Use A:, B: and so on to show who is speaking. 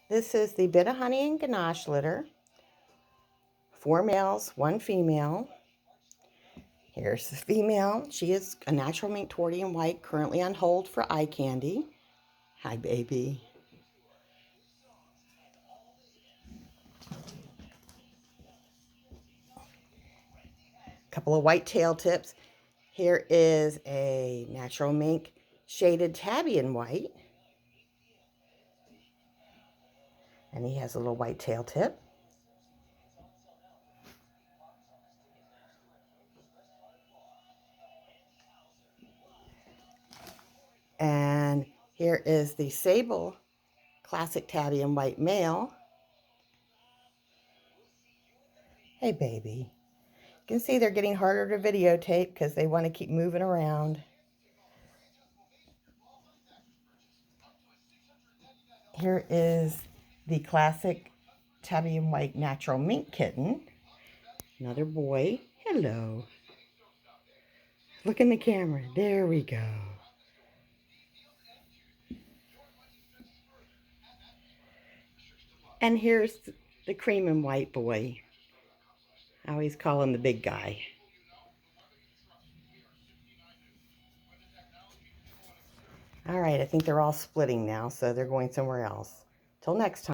A: This is the Bitahoney and Ganache litter. 4 males, 1 female. Here's the female. She is a natural mink tortie and white, currently on hold for eye candy. Hi, baby. Couple of white tail tips. Here is a natural mink shaded tabby in white. And he has a little white tail tip. And here is the sable classic tabby and white male. Hey, baby. You can see they're getting harder to videotape because they want to keep moving around. Here is the classic tabby and white natural mink kitten. Another boy. Hello. Look in the camera. There we go. And here's the cream and white boy. I always call him the big guy. All right, I think they're all splitting now, so they're going somewhere else. Till next time.